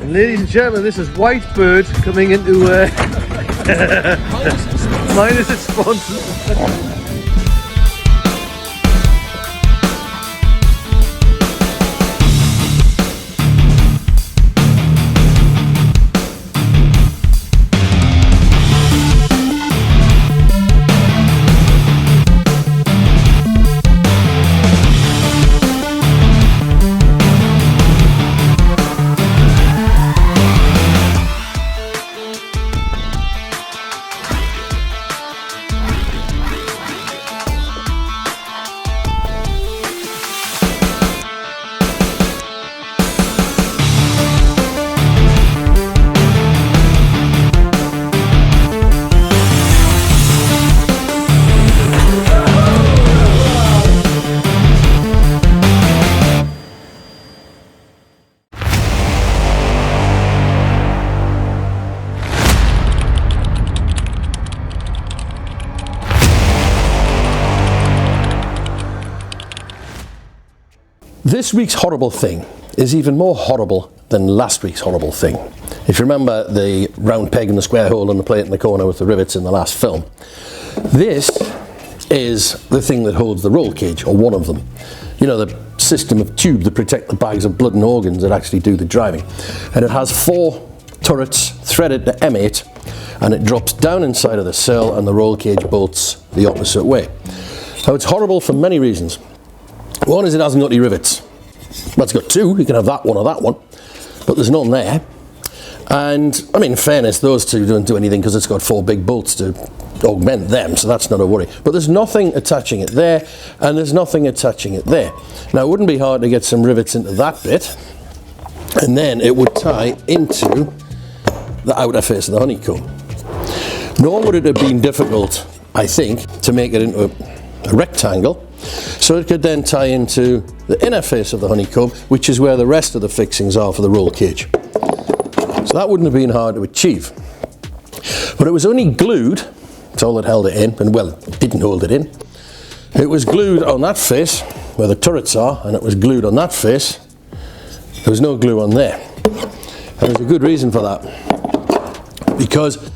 Ladies and gentlemen, this is Whitebird coming into minus its sponsors. This week's horrible thing is even more horrible than last week's horrible thing. If you remember the round peg and the square hole and the plate in the corner with the rivets in the last film, this is the thing that holds the roll cage, or one of them. You know, the system of tube that protect the bags of blood and organs that actually do the driving. And it has 4 turrets threaded to M8, and it drops down inside of the cell and the roll cage bolts the opposite way. Now it's horrible for many reasons. One is it hasn't got any rivets. Well, it's got 2, you can have that one or that one, but there's none there. And I mean, in fairness, those 2 don't do anything because it's got 4 big bolts to augment them, so that's not a worry. But there's nothing attaching it there, and there's nothing attaching it there. Now it wouldn't be hard to get some rivets into that bit, and then it would tie into the outer face of the honeycomb. Nor would it have been difficult, I think, to make it into a rectangle, so it could then tie into the inner face of the honeycomb, which is where the rest of the fixings are for the roll cage. So that wouldn't have been hard to achieve. But it was only glued, that's all that held it in, and well, it didn't hold it in. It was glued on that face, where the turrets are, and it was glued on that face. There was no glue on there. And there's a good reason for that. Because,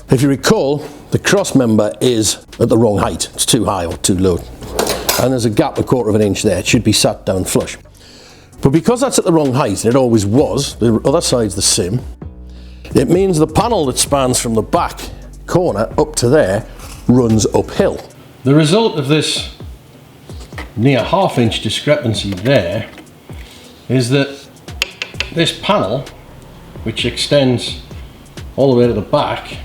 if you recall, the cross member is at the wrong height. It's too high or too low. And there's a gap 1/4 of an inch there. It should be sat down flush. But because that's at the wrong height, and it always was, the other side's the same, it means the panel that spans from the back corner up to there runs uphill. The result of this near 1/2 inch discrepancy there is that this panel, which extends all the way to the back,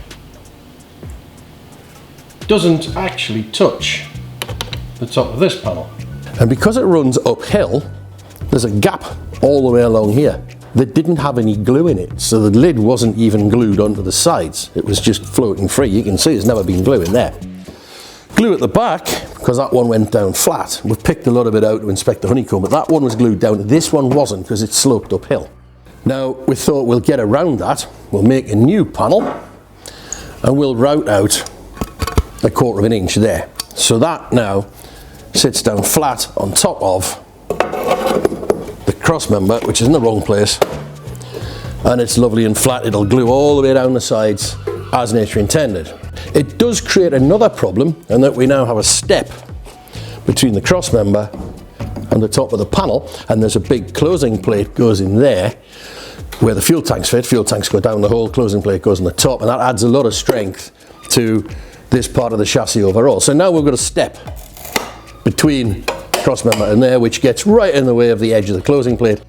doesn't actually touch the top of this panel. And because it runs uphill, there's a gap all the way along here that didn't have any glue in it, so the lid wasn't even glued onto the sides. It was just floating free. You can see there's never been glue in there. Glue at the back, because that one went down flat. We've picked a lot of it out to inspect the honeycomb, but that one was glued down. This one wasn't, because it sloped uphill. Now we thought we'll get around that. We'll make a new panel and we'll route out 1/4 of an inch there. So that now sits down flat on top of the cross member, which is in the wrong place, and it's lovely and flat. It'll glue all the way down the sides as nature intended. It does create another problem, in that we now have a step between the cross member and the top of the panel, and there's a big closing plate goes in there where the fuel tanks fit. Fuel tanks go down the hole, closing plate goes on the top, and that adds a lot of strength to this part of the chassis overall. So now we've got a step between cross member and there, which gets right in the way of the edge of the closing plate.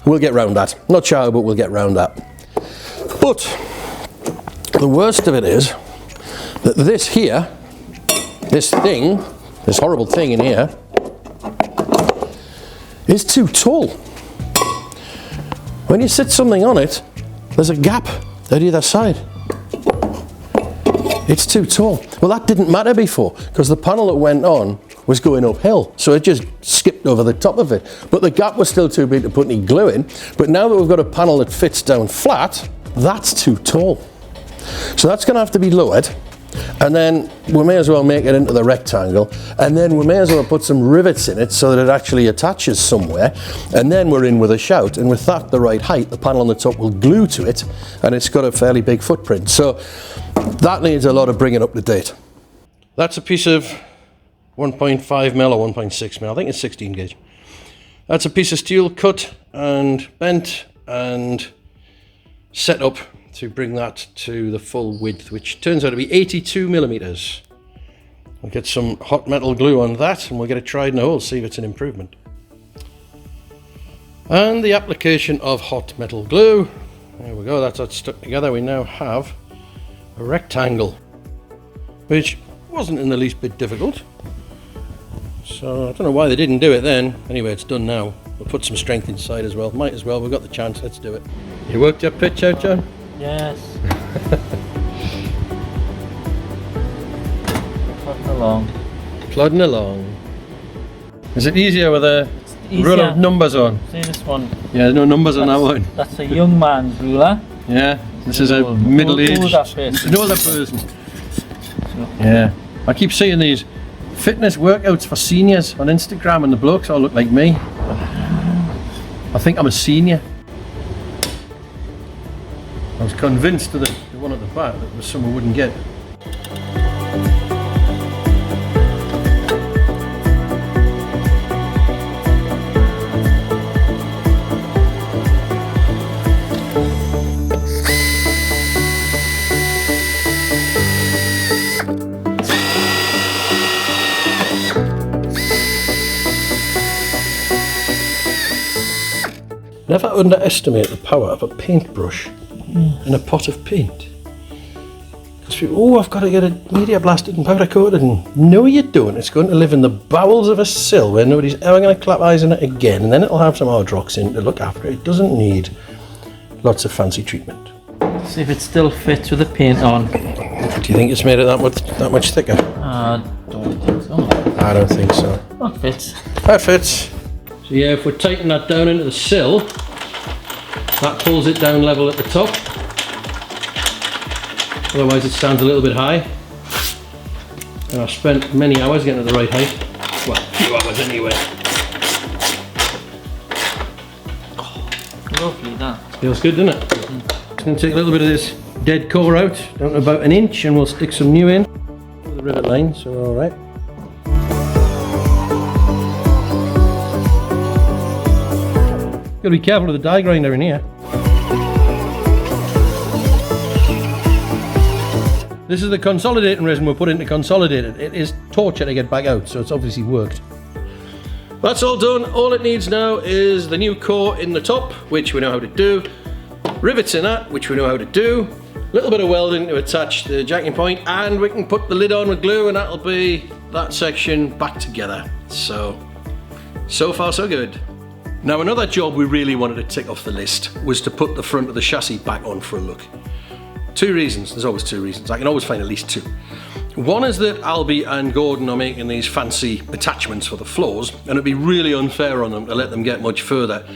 We'll get round that. Not sure how, but we'll get round that. But the worst of it is that this here, this thing, this horrible thing in here, is too tall. When you sit something on it, there's a gap at either side. It's too tall. Well, that didn't matter before, because the panel that went on was going uphill, so it just skipped over the top of it. But the gap was still too big to put any glue in. But now that we've got a panel that fits down flat, that's too tall. So that's going to have to be lowered, And then we may as well make it into the rectangle, and then we may as well put some rivets in it so that it actually attaches somewhere, and then we're in with a shout. And with that the right height, the panel on the top will glue to it, and it's got a fairly big footprint. So that needs a lot of bringing up to date. That's a piece of 1.5 mil or 1.6 mil, I think it's 16 gauge. That's a piece of steel cut and bent and set up to bring that to the full width, which turns out to be 82 millimeters. We'll get some hot metal glue on that and we'll get it tried in a hole, see if it's an improvement. And the application of hot metal glue. There we go, that's that stuck together. We now have a rectangle, which wasn't in the least bit difficult. So I don't know why they didn't do it then. Anyway, it's done now. We'll put some strength inside as well. Might as well, we've got the chance, let's do it. You worked your pitch out, John? Yes. Plodding along. Plodding along. Is it easier with a ruler of numbers on? See this one? Yeah, there's no numbers on that one. That's a young man's ruler. Yeah, this is a middle-aged, an older person. Yeah, I keep seeing these fitness workouts for seniors on Instagram and the blokes all look like me. I think I'm a senior. I was convinced that the one at the back that was someone wouldn't get. Never underestimate the power of a paintbrush in a pot of paint. Because people, oh, I've got to get it media blasted and powder coated, and no you don't. It's going to live in the bowels of a sill where nobody's ever going to clap eyes on it again, and then it'll have some hardrocks in to look after it. It doesn't need lots of fancy treatment. See if it still fits with the paint on. Do you think it's made it that much thicker? I don't think so. I don't think so. That fits. That fits. So yeah, if we tighten that down into the sill, that pulls it down level at the top. Otherwise it stands a little bit high. And I've spent many hours getting to the right height. Well, a few hours anyway. Oh, lovely that. Feels good, doesn't it? Just going to take a little bit of this dead core out, down to about 1 inch, and we'll stick some new in with the rivet line, so we're alright. Got to be careful with the die grinder in here. This is the consolidating resin we'll put into consolidated. It is torture to get back out, so it's obviously worked. That's all done. All it needs now is the new core in the top, which we know how to do. Rivets in that, which we know how to do. A little bit of welding to attach the jacking point, and we can put the lid on with glue, and that'll be that section back together. So far so good. Now another job we really wanted to tick off the list was to put the front of the chassis back on for a look. 2 reasons, there's always 2 reasons, I can always find at least 2. One is that Albie and Gordon are making these fancy attachments for the floors, and it'd be really unfair on them to let them get much further,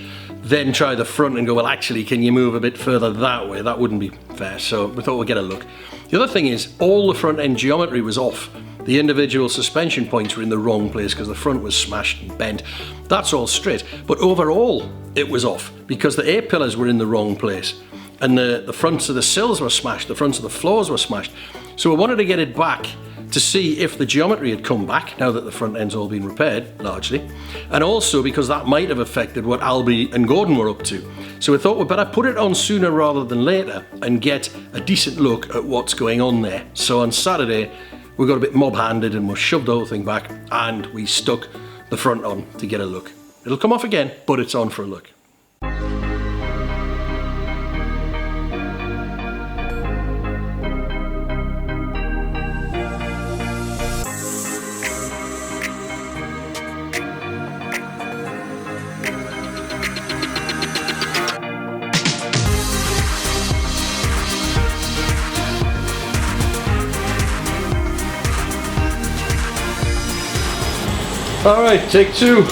then try the front and go, well actually can you move a bit further that way? That wouldn't be fair, so we thought we'd get a look. The other thing is, all the front end geometry was off. The individual suspension points were in the wrong place because the front was smashed and bent. That's all straight, but overall it was off because the A-pillars were in the wrong place, and the fronts of the sills were smashed, the fronts of the floors were smashed. So we wanted to get it back to see if the geometry had come back now that the front end's all been repaired, largely, and also because that might have affected what Albie and Gordon were up to. So we thought we'd better put it on sooner rather than later and get a decent look at what's going on there. So on Saturday, we got a bit mob-handed and we shoved the whole thing back and we stuck the front on to get a look. It'll come off again, but it's on for a look. All right, take 2.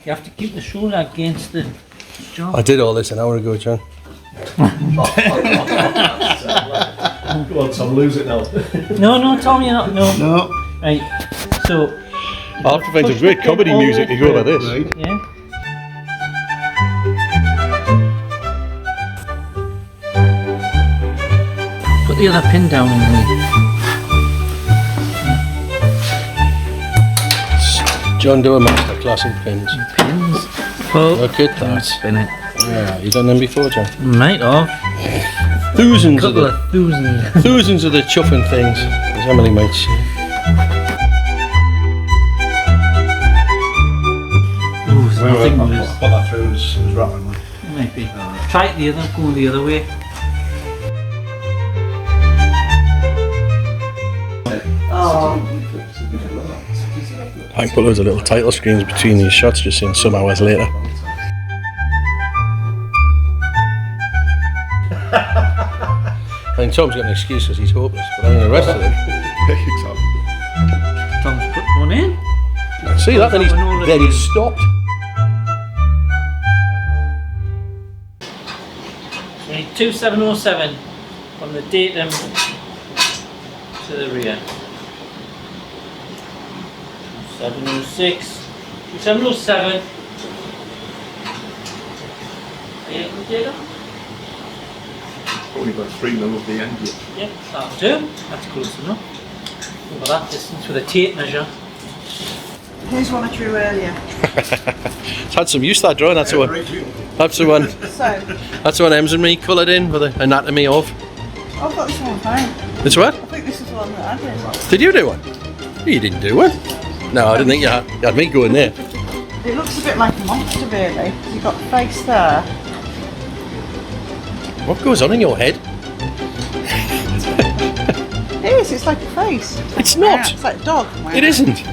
You have to keep the shoulder against the jaw. I did all this an hour ago, John. Go on, Tom, lose it now. No, Tom, you're not. No. No. Right. So. I'll have to find some push great the pin comedy all the music way to go like through. this. Right. Yeah. Put the other pin down in there. John, do a masterclass in pins. Pins. Pull. Look at that. Spin it. Yeah, you done them before, John? Might have. Thousands of Couple them. of thousand. Thousands of the chuffing things, as Emily might say. I think it was. Put that through as rattling. Might be. Try it the other, go the other way. I can put loads of little title screens between these shots just saying some hours later. I think Tom's got an excuse because he's hopeless, but I think the rest of them. Tom's put one in. See that? Then he's stopped. We need 2707 from the datum to the rear. 2706, 2707. Are you the datum? Only got 3 mil of the end yet. Yep, that'll do. That's close enough. Over that distance with a tape measure. Here's one I drew earlier. It's had some use that drawing. That's the one. That's the one. So, That's the one Ems and me coloured in with the anatomy of. I've got this one fine. It's what? I think this is the one that I did. Did you do one? You didn't do one. No, I didn't think you had. You had me going there. It looks a bit like a monster, really. You've got the face there. What goes on in your head? It is, it's like a face. It's not. It's like a dog. It isn't.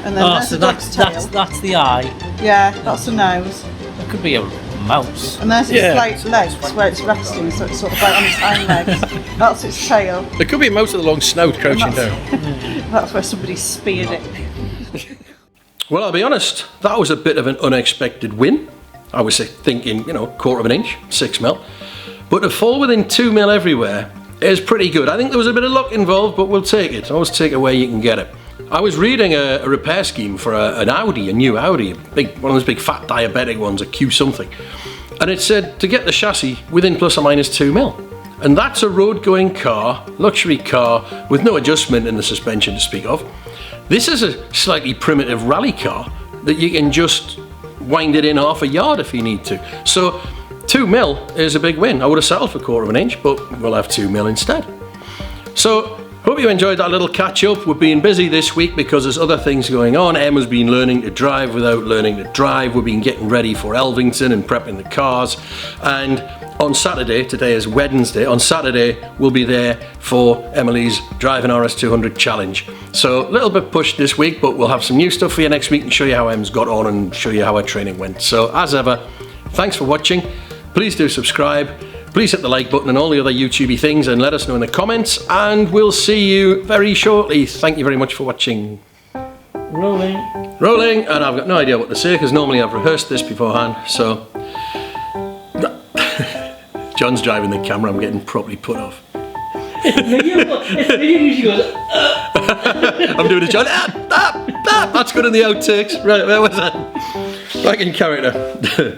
And then Oh, there's so the dog's tail. that's the eye. Yeah, that's the nose. It could be a mouse. And there's Yeah. its like legs where it's resting, so it's sort of like on its hind legs. That's its tail. There could be a mouse with a long snout crouching down. That's where somebody speared it. Well, I'll be honest, that was a bit of an unexpected win. I was thinking, 1/4 of an inch, 6 mil. But to fall within 2 mil everywhere is pretty good. I think there was a bit of luck involved, but we'll take it. Always take it where you can get it. I was reading a repair scheme for an Audi, a new Audi, one of those big fat diabetic ones, a Q something. And it said to get the chassis within plus or minus 2 mil. And that's a road-going car, luxury car, with no adjustment in the suspension to speak of. This is a slightly primitive rally car that you can just wind it in half a yard if you need to. So 2 mil is a big win. I would have settled for 1/4 of an inch, but we'll have 2 mil instead. So, hope you enjoyed that little catch up. We've been busy this week because there's other things going on. Emma's been learning to drive without learning to drive. We've been getting ready for Elvington and prepping the cars. And on Saturday, today is Wednesday, on Saturday we'll be there for Emily's Driving RS200 Challenge. So a little bit pushed this week, but we'll have some new stuff for you next week and show you how Em's got on and show you how her training went. So as ever, thanks for watching. Please do subscribe. Please hit the like button and all the other YouTubey things and let us know in the comments, and we'll see you very shortly. Thank you very much for watching. Rolling. Rolling, and I've got no idea what to say because normally I've rehearsed this beforehand, so John's driving the camera, I'm getting properly put off. Usually goes, I'm doing a John, that's good in the outtakes. Right, where was that? Back in character.